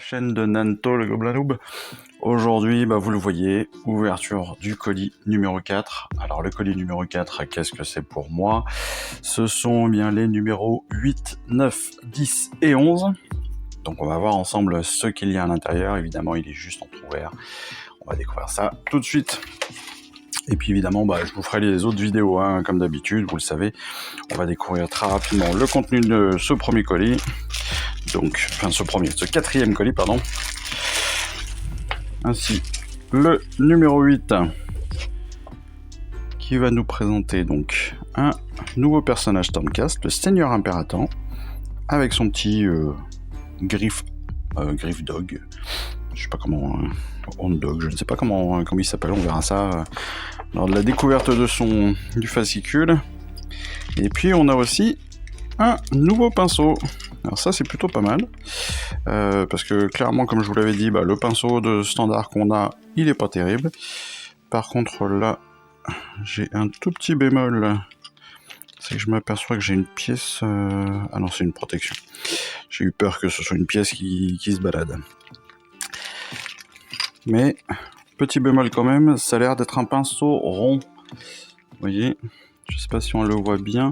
Chaîne de Nanto, le Gobelin Noob. Aujourd'hui, vous le voyez, ouverture du colis numéro 4. Alors le colis numéro 4, qu'est-ce que c'est pour moi? Ce sont bien les numéros 8, 9, 10 et 11. Donc on va voir ensemble ce qu'il y a à l'intérieur. Évidemment, il est juste entrouvert. On va découvrir ça tout de suite. Et puis évidemment, je vous ferai les autres vidéos, comme d'habitude, vous le savez. On va découvrir très rapidement le contenu de ce premier colis. Donc, ce quatrième colis, pardon. Ainsi, le numéro 8, qui va nous présenter donc un nouveau personnage Stormcast, le Seigneur Imperator, avec son petit griffe dog. Je sais pas comment, Hound Dog, je ne sais pas comment il s'appelle, on verra ça lors de la découverte du fascicule. Et puis on a aussi un nouveau pinceau. Alors ça c'est plutôt pas mal, parce que clairement comme je vous l'avais dit, le pinceau de standard qu'on a, il est pas terrible. Par contre là, j'ai un tout petit bémol, c'est que je m'aperçois que j'ai une pièce... Ah non, c'est une protection. J'ai eu peur que ce soit une pièce qui se balade. Mais, petit bémol quand même, ça a l'air d'être un pinceau rond. Vous voyez, je sais pas si on le voit bien,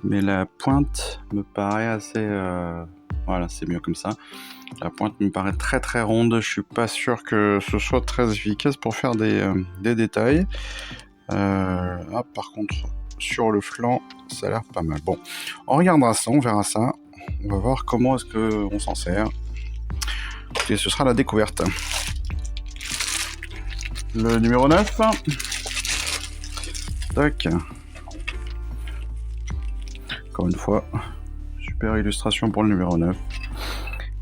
mais la pointe me paraît assez... Voilà, c'est mieux comme ça. La pointe me paraît très très ronde. Je suis pas sûr que ce soit très efficace pour faire des détails. Par contre, sur le flanc, ça a l'air pas mal. Bon, on regardera ça, on verra ça. On va voir comment est-ce qu'on s'en sert. Et ce sera la découverte. Le numéro 9. Tac. Encore une fois, super illustration pour le numéro 9.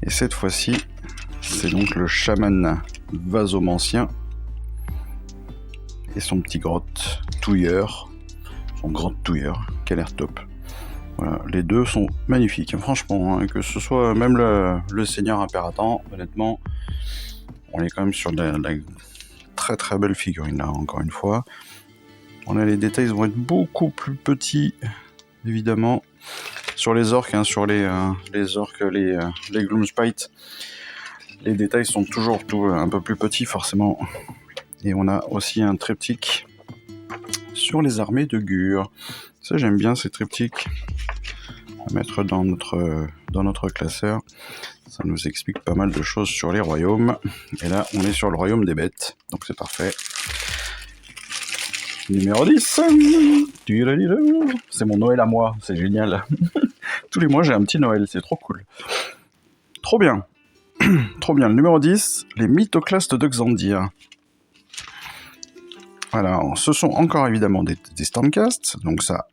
Et cette fois-ci, c'est donc le chaman vasomancien et son petit grotte touilleur. Son grotte touilleur, qui a l'air top. Voilà, les deux sont magnifiques, franchement, que ce soit même le Seigneur Imperator, honnêtement, on est quand même sur de la très très belle figurine là, encore une fois. On a les détails, ils vont être beaucoup plus petits, évidemment, sur les orques, sur les orques, les Gloomspite. Les détails sont toujours un peu plus petits, forcément. Et on a aussi un triptyque sur les armées de Gur. Ça, j'aime bien ces triptyques. À mettre dans notre classeur. Ça nous explique pas mal de choses sur les royaumes. Et là, on est sur le royaume des bêtes. Donc c'est parfait. Numéro 10. C'est mon Noël à moi. C'est génial. Tous les mois, j'ai un petit Noël. C'est trop cool. Trop bien. Trop bien. Le numéro 10. Les mythoclastes de Xandir. Voilà. Ce sont encore évidemment des Stormcast. Donc ça,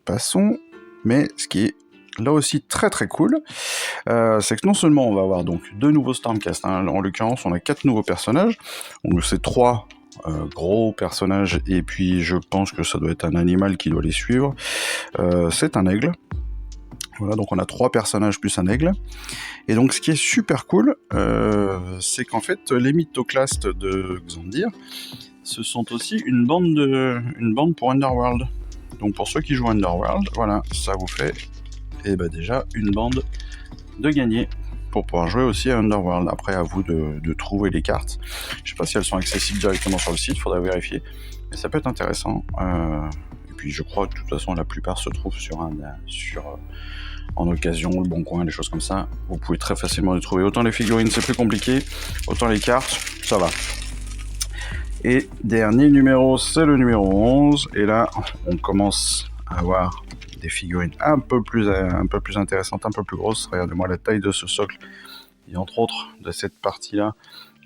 passons. Mais ce qui est là aussi très très cool, c'est que non seulement on va avoir donc deux nouveaux Stormcast, en l'occurrence on a 4 nouveaux personnages, donc c'est 3 gros personnages, et puis je pense que ça doit être un animal qui doit les suivre, c'est un aigle. Voilà, donc on a 3 personnages plus un aigle, et donc ce qui est super cool, c'est qu'en fait les mythoclastes de Xandir, ce sont aussi une bande pour Underworld. Donc pour ceux qui jouent Underworld, voilà, ça vous fait déjà une bande de gagner pour pouvoir jouer aussi à Underworld. Après, à vous de trouver les cartes. Je sais pas si elles sont accessibles directement sur le site, faudrait vérifier. Mais ça peut être intéressant. Et puis je crois que de toute façon la plupart se trouvent en occasion, le Bon Coin, des choses comme ça. Vous pouvez très facilement les trouver. Autant les figurines c'est plus compliqué, autant les cartes, ça va. Et dernier numéro, c'est le numéro 11. Et là, on commence à avoir des figurines un peu plus intéressantes, un peu plus grosses. Regardez-moi la taille de ce socle. Et entre autres, de cette partie-là,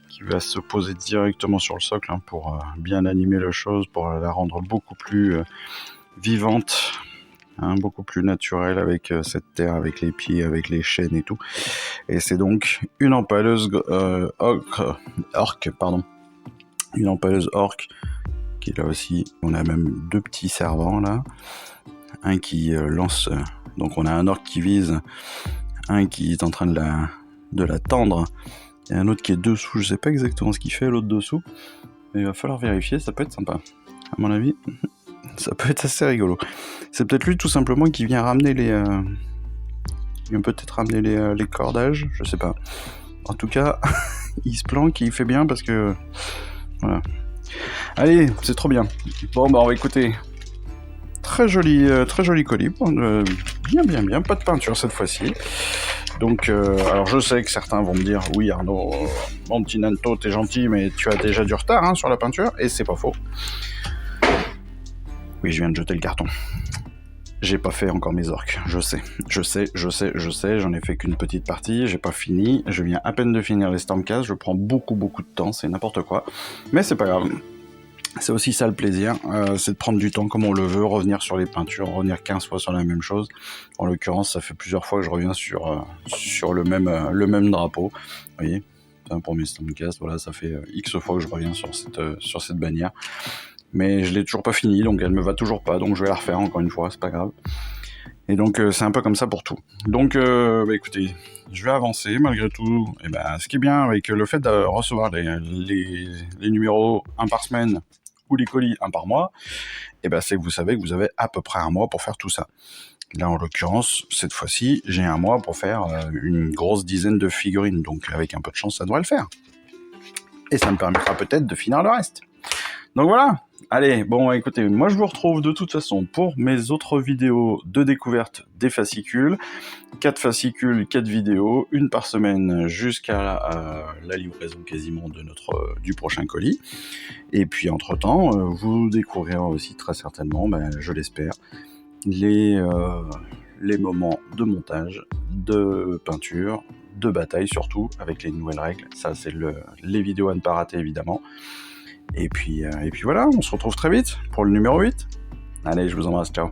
qui va se poser directement sur le socle, pour bien animer la chose, pour la rendre beaucoup plus vivante, beaucoup plus naturelle, avec cette terre, avec les pieds, avec les chaînes et tout. Et c'est donc une empaleuse orque, pardon. Une empaleuse orque, qui est là aussi. On a même 2 petits servants là. Un qui lance, donc on a un orque qui vise, un qui est en train de la tendre, et un autre qui est dessous. Je sais pas exactement ce qu'il fait l'autre dessous, mais il va falloir vérifier, ça peut être sympa. À mon avis, ça peut être assez rigolo. C'est peut-être lui tout simplement qui vient ramener les cordages, je sais pas. En tout cas, il se planque, il fait bien parce que... Voilà. Allez, c'est trop bien. Bon, bah on va écouter. Très joli colis. Bon, bien. Pas de peinture cette fois-ci. Donc, alors je sais que certains vont me dire, oui Arnaud, mon petit Nanto, t'es gentil, mais tu as déjà du retard hein, sur la peinture, et c'est pas faux. Oui, je viens de jeter le carton. J'ai pas fait encore mes orques, je sais, j'en ai fait qu'une petite partie, j'ai pas fini, je viens à peine de finir les Stormcast, je prends beaucoup de temps, c'est n'importe quoi, mais c'est pas grave. C'est aussi ça le plaisir, c'est de prendre du temps comme on le veut, revenir sur les peintures, revenir 15 fois sur la même chose. En l'occurrence, ça fait plusieurs fois que je reviens sur le même drapeau. Vous voyez, c'est un premier Stormcast, voilà, ça fait X fois que je reviens sur cette bannière. Mais je l'ai toujours pas fini, donc elle me va toujours pas, donc je vais la refaire encore une fois, c'est pas grave. Et donc c'est un peu comme ça pour tout. Donc bah, écoutez, je vais avancer malgré tout. Et ben, ce qui est bien avec le fait de recevoir les numéros 1 par semaine ou les colis 1 par mois, et ben, c'est que vous savez que vous avez à peu près un mois pour faire tout ça. Là en l'occurrence, cette fois-ci, j'ai un mois pour faire une grosse dizaine de figurines, donc avec un peu de chance ça devrait le faire. Et ça me permettra peut-être de finir le reste. Donc voilà. Allez, bon, écoutez, moi je vous retrouve de toute façon pour mes autres vidéos de découverte des fascicules. 4 fascicules, 4 vidéos, une par semaine jusqu'à la livraison quasiment du prochain colis. Et puis entre-temps, vous découvrirez aussi très certainement, je l'espère, les moments de montage, de peinture, de bataille surtout, avec les nouvelles règles. Ça, c'est les vidéos à ne pas rater évidemment. Et puis voilà, on se retrouve très vite pour le numéro 8. Allez, je vous embrasse, ciao.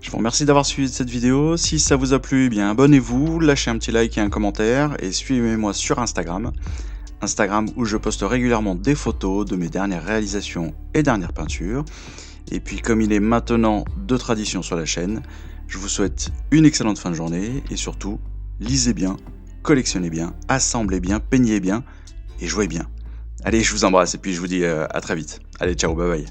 Je vous remercie d'avoir suivi cette vidéo. Si ça vous a plu, eh bien abonnez-vous, lâchez un petit like et un commentaire, et suivez-moi sur Instagram où je poste régulièrement des photos de mes dernières réalisations et dernières peintures. Et puis comme il est maintenant de tradition sur la chaîne, je vous souhaite une excellente fin de journée, et surtout, lisez bien, collectionnez bien, assemblez bien, peignez bien et jouez bien. Allez, je vous embrasse et puis je vous dis à très vite. Allez, ciao, bye bye.